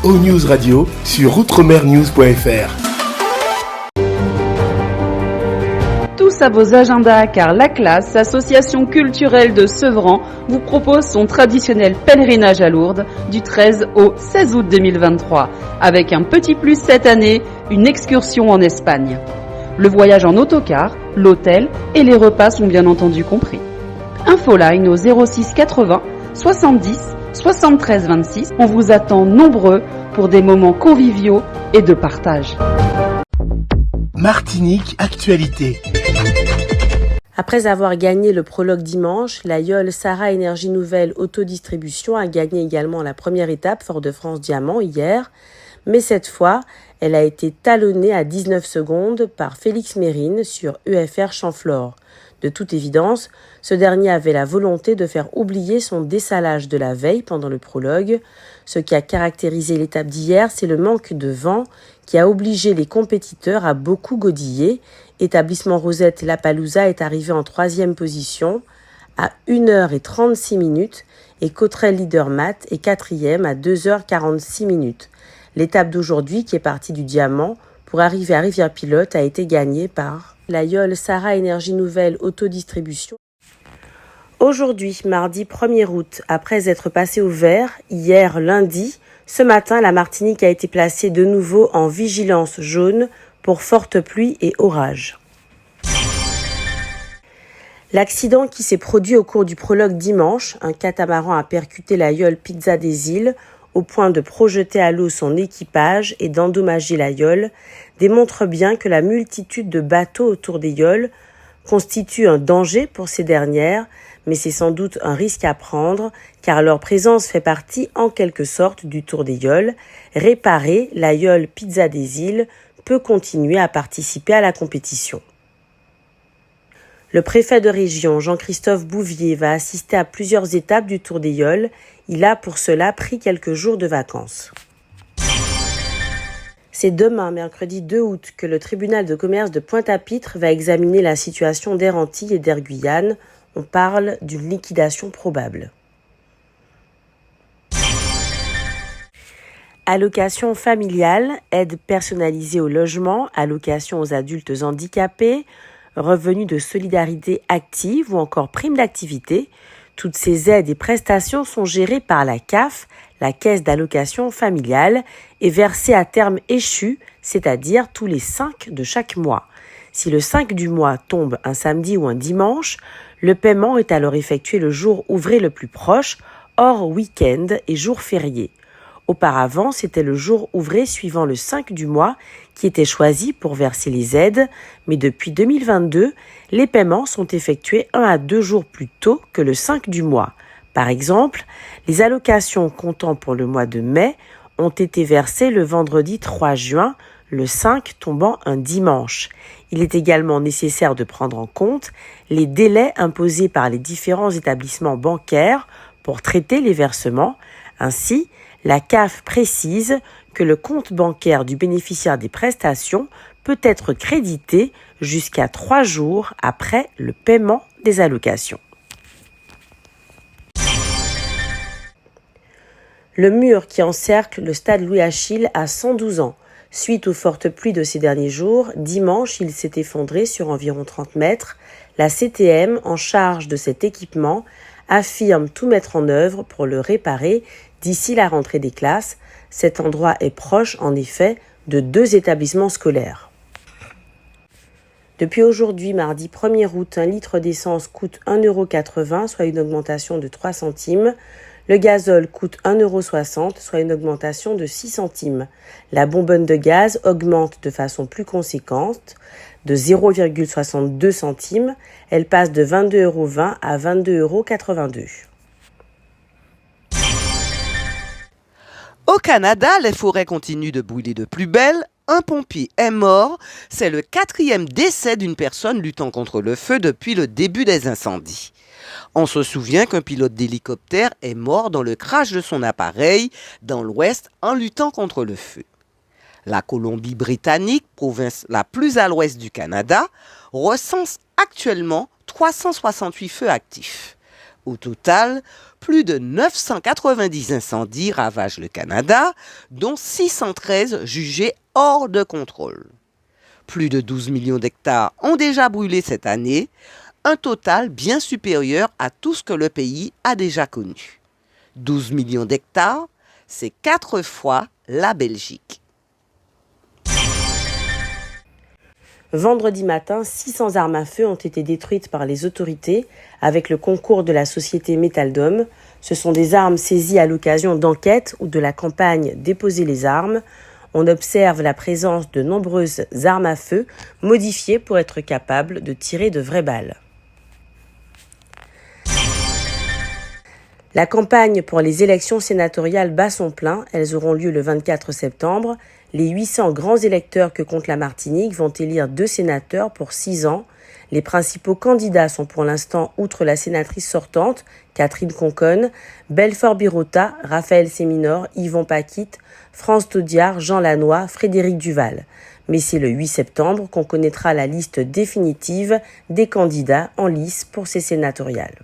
O-News Radio sur outremernews.fr. Tous à vos agendas car la classe, association culturelle de Sevran, vous propose son traditionnel pèlerinage à Lourdes du 13 au 16 août 2023. Avec un petit plus cette année, une excursion en Espagne. Le voyage en autocar, l'hôtel et les repas sont bien entendu compris. Infoline au 06 80 70 73 26. On vous attend nombreux pour des moments conviviaux et de partage. Martinique Actualité. Après avoir gagné le prologue dimanche, la Yole Sarah Énergie Nouvelle Autodistribution a gagné également la première étape Fort-de-France Diamant hier. Mais cette fois, elle a été talonnée à 19 secondes par Félix Mérine sur UFR Champflore. De toute évidence, ce dernier avait la volonté de faire oublier son dessalage de la veille pendant le prologue. Ce qui a caractérisé l'étape d'hier, c'est le manque de vent qui a obligé les compétiteurs à beaucoup godiller. Établissement Rosette Lapalooza est arrivé en 3e position à 1h36 et Cotterêts Leader Mat est 4e à 2h46. L'étape d'aujourd'hui, qui est partie du Diamant pour arriver à Rivière-Pilote, a été gagnée par la Yole Sarah Énergie Nouvelle Autodistribution. Aujourd'hui, mardi 1er août, après être passé au vert, hier lundi, ce matin, la Martinique a été placée de nouveau en vigilance jaune pour fortes pluies et orages. L'accident qui s'est produit au cours du prologue dimanche, un catamaran a percuté la Yole Pizza des Îles au point de projeter à l'eau son équipage et d'endommager la Yole, démontre bien que la multitude de bateaux autour des Yoles constitue un danger pour ces dernières, mais c'est sans doute un risque à prendre car leur présence fait partie en quelque sorte du Tour des Yoles. Réparée, la Yole Pizza des Îles peut continuer à participer à la compétition. Le préfet de région, Jean-Christophe Bouvier, va assister à plusieurs étapes du Tour des Yoles. Il a pour cela pris quelques jours de vacances. C'est demain, mercredi 2 août, que le tribunal de commerce de Pointe-à-Pitre va examiner la situation d'Air Antilles et d'Air Guyane. On parle d'une liquidation probable. Allocation familiale, aide personnalisée au logement, allocation aux adultes handicapés, revenus de solidarité active ou encore prime d'activité. Toutes ces aides et prestations sont gérées par la CAF, la Caisse d'allocation familiale, et versées à terme échu, c'est-à-dire tous les 5 de chaque mois. Si le 5 du mois tombe un samedi ou un dimanche, le paiement est alors effectué le jour ouvré le plus proche, hors week-end et jour férié. Auparavant, c'était le jour ouvré suivant le 5 du mois qui était choisi pour verser les aides, mais depuis 2022, les paiements sont effectués 1 à 2 jours plus tôt que le 5 du mois. Par exemple, les allocations comptant pour le mois de mai ont été versées le vendredi 3 juin, le 5 tombant un dimanche. Il est également nécessaire de prendre en compte les délais imposés par les différents établissements bancaires pour traiter les versements. Ainsi, la CAF précise que le compte bancaire du bénéficiaire des prestations peut être crédité jusqu'à 3 jours après le paiement des allocations. Le mur qui encercle le stade Louis-Achille a 112 ans. Suite aux fortes pluies de ces derniers jours, dimanche, il s'est effondré sur environ 30 mètres. La CTM, en charge de cet équipement, affirme tout mettre en œuvre pour le réparer d'ici la rentrée des classes. Cet endroit est proche, en effet, de 2 établissements scolaires. Depuis aujourd'hui, mardi 1er août, un litre d'essence coûte 1,80 €, soit une augmentation de 3 centimes. Le gazole coûte 1,60 €, soit une augmentation de 6 centimes. La bonbonne de gaz augmente de façon plus conséquente, de 0,62 centimes. Elle passe de 22,20 € à 22,82 €. Au Canada, les forêts continuent de brûler de plus belle. Un pompier est mort. C'est le 4e décès d'une personne luttant contre le feu depuis le début des incendies. On se souvient qu'un pilote d'hélicoptère est mort dans le crash de son appareil dans l'Ouest en luttant contre le feu. La Colombie-Britannique, province la plus à l'ouest du Canada, recense actuellement 368 feux actifs. Au total, plus de 990 incendies ravagent le Canada, dont 613 jugés hors de contrôle. Plus de 12 millions d'hectares ont déjà brûlé cette année, un total bien supérieur à tout ce que le pays a déjà connu. 12 millions d'hectares, c'est 4 fois la Belgique. Vendredi matin, 600 armes à feu ont été détruites par les autorités avec le concours de la société Metaldom. Ce sont des armes saisies à l'occasion d'enquêtes ou de la campagne Déposer les armes. On observe la présence de nombreuses armes à feu modifiées pour être capables de tirer de vraies balles. La campagne pour les élections sénatoriales bat son plein. Elles auront lieu le 24 septembre. Les 800 grands électeurs que compte la Martinique vont élire 2 sénateurs pour 6 ans. Les principaux candidats sont pour l'instant, outre la sénatrice sortante, Catherine Conconne, Belfort Birota, Raphaël Séminor, Yvon Paquite, France Taudiard, Jean Lannoy, Frédéric Duval. Mais c'est le 8 septembre qu'on connaîtra la liste définitive des candidats en lice pour ces sénatoriales.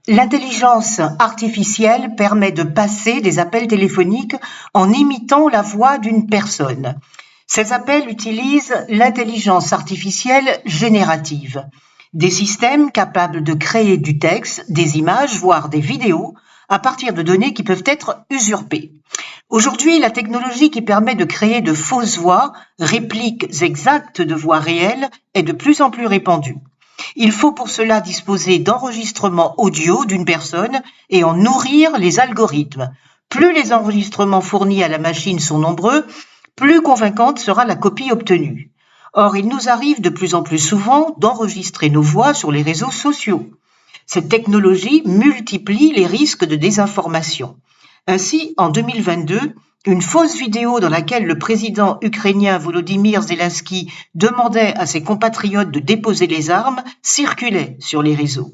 L'intelligence artificielle permet de passer des appels téléphoniques en imitant la voix d'une personne. Ces appels utilisent l'intelligence artificielle générative, des systèmes capables de créer du texte, des images, voire des vidéos, à partir de données qui peuvent être usurpées. Aujourd'hui, la technologie qui permet de créer de fausses voix, répliques exactes de voix réelles, est de plus en plus répandue. Il faut pour cela disposer d'enregistrements audio d'une personne et en nourrir les algorithmes. Plus les enregistrements fournis à la machine sont nombreux, plus convaincante sera la copie obtenue. Or, il nous arrive de plus en plus souvent d'enregistrer nos voix sur les réseaux sociaux. Cette technologie multiplie les risques de désinformation. Ainsi, en 2022, une fausse vidéo dans laquelle le président ukrainien Volodymyr Zelensky demandait à ses compatriotes de déposer les armes circulait sur les réseaux.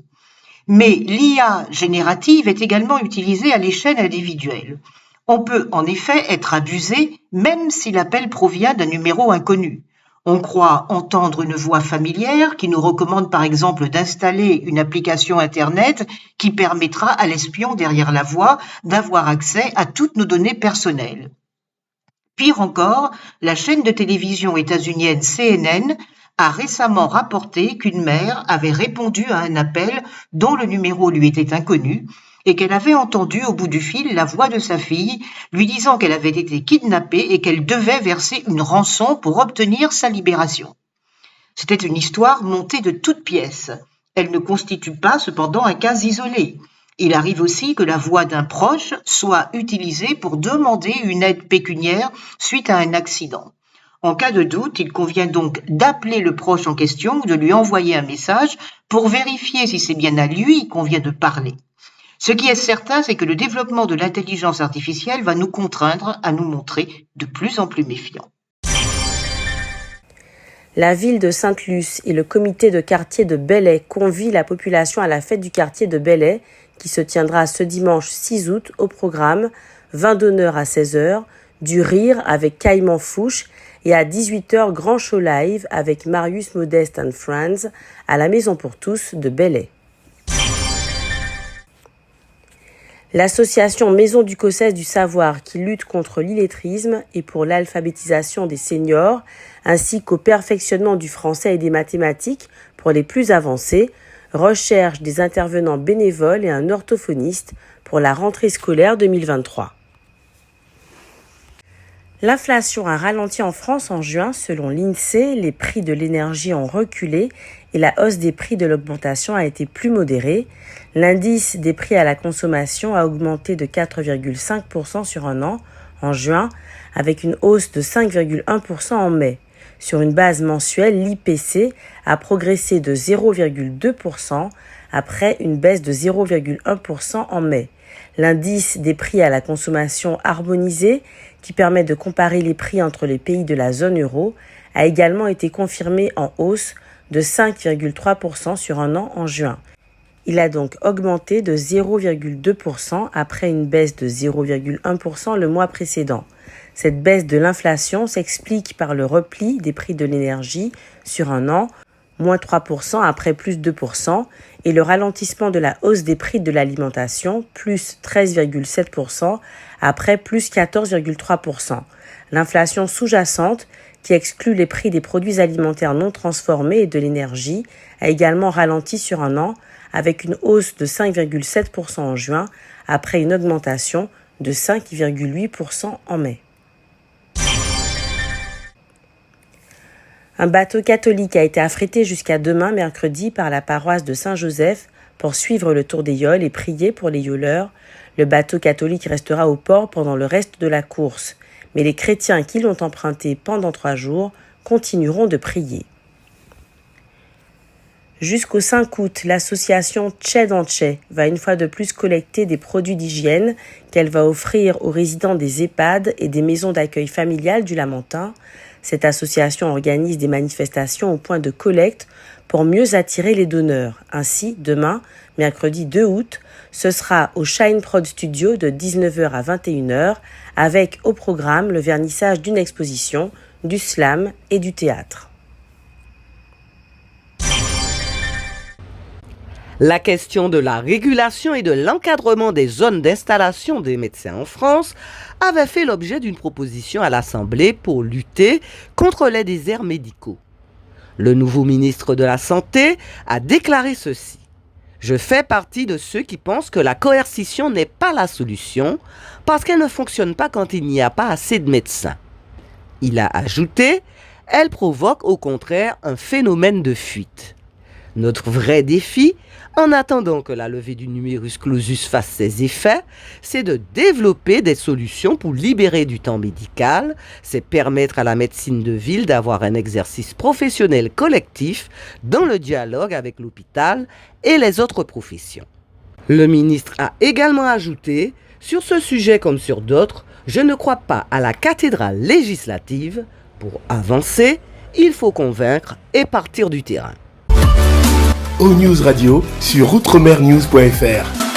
Mais l'IA générative est également utilisée à l'échelle individuelle. On peut en effet être abusé même si l'appel provient d'un numéro inconnu. On croit entendre une voix familière qui nous recommande par exemple d'installer une application Internet qui permettra à l'espion derrière la voix d'avoir accès à toutes nos données personnelles. Pire encore, la chaîne de télévision états-unienne CNN a récemment rapporté qu'une mère avait répondu à un appel dont le numéro lui était inconnu et qu'elle avait entendu au bout du fil la voix de sa fille lui disant qu'elle avait été kidnappée et qu'elle devait verser une rançon pour obtenir sa libération. C'était une histoire montée de toutes pièces. Elle ne constitue pas cependant un cas isolé. Il arrive aussi que la voix d'un proche soit utilisée pour demander une aide pécuniaire suite à un accident. En cas de doute, il convient donc d'appeler le proche en question ou de lui envoyer un message pour vérifier si c'est bien à lui qu'on vient de parler. Ce qui est certain, c'est que le développement de l'intelligence artificielle va nous contraindre à nous montrer de plus en plus méfiants. La ville de Sainte-Luce et le comité de quartier de Belley convient la population à la fête du quartier de Belley qui se tiendra ce dimanche 6 août au programme, vin d'honneur à 16h, du rire avec Caïman Fouche et à 18h grand show live avec Marius Modeste and Friends à la Maison pour tous de Belley. L'association Maison du Cossès du Savoir qui lutte contre l'illettrisme et pour l'alphabétisation des seniors, ainsi qu'au perfectionnement du français et des mathématiques pour les plus avancés, recherche des intervenants bénévoles et un orthophoniste pour la rentrée scolaire 2023. L'inflation a ralenti en France en juin. Selon l'INSEE, les prix de l'énergie ont reculé et la hausse des prix de l'augmentation a été plus modérée. L'indice des prix à la consommation a augmenté de 4,5% sur un an en juin, avec une hausse de 5,1% en mai. Sur une base mensuelle, l'IPC a progressé de 0,2% après une baisse de 0,1% en mai. L'indice des prix à la consommation harmonisé, qui permet de comparer les prix entre les pays de la zone euro, a également été confirmé en hausse de 5,3% sur un an en juin. Il a donc augmenté de 0,2% après une baisse de 0,1% le mois précédent. Cette baisse de l'inflation s'explique par le repli des prix de l'énergie sur un an, moins 3% après plus 2%, et le ralentissement de la hausse des prix de l'alimentation, plus 13,7% après plus 14,3%. L'inflation sous-jacente, qui exclut les prix des produits alimentaires non transformés et de l'énergie, a également ralenti sur un an, avec une hausse de 5,7% en juin, après une augmentation de 5,8% en mai. Un bateau catholique a été affrété jusqu'à demain, mercredi, par la paroisse de Saint-Joseph pour suivre le Tour des Yoles et prier pour les yoleurs. Le bateau catholique restera au port pendant le reste de la course, mais les chrétiens qui l'ont emprunté pendant 3 jours continueront de prier. Jusqu'au 5 août, l'association Tché dans Tché va une fois de plus collecter des produits d'hygiène qu'elle va offrir aux résidents des EHPAD et des maisons d'accueil familiales du Lamentin. Cette association organise des manifestations au point de collecte pour mieux attirer les donneurs. Ainsi, demain, mercredi 2 août, ce sera au Shine Prod Studio de 19h à 21h avec au programme le vernissage d'une exposition, du slam et du théâtre. La question de la régulation et de l'encadrement des zones d'installation des médecins en France avait fait l'objet d'une proposition à l'Assemblée pour lutter contre les déserts médicaux. Le nouveau ministre de la Santé a déclaré ceci. « Je fais partie de ceux qui pensent que la coercition n'est pas la solution parce qu'elle ne fonctionne pas quand il n'y a pas assez de médecins. » Il a ajouté « Elle provoque au contraire un phénomène de fuite. » Notre vrai défi, en attendant que la levée du numerus clausus fasse ses effets, c'est de développer des solutions pour libérer du temps médical, c'est permettre à la médecine de ville d'avoir un exercice professionnel collectif dans le dialogue avec l'hôpital et les autres professions. Le ministre a également ajouté, sur ce sujet comme sur d'autres, je ne crois pas à la cathédrale législative. Pour avancer, il faut convaincre et partir du terrain. O-News Radio sur outremernews.fr.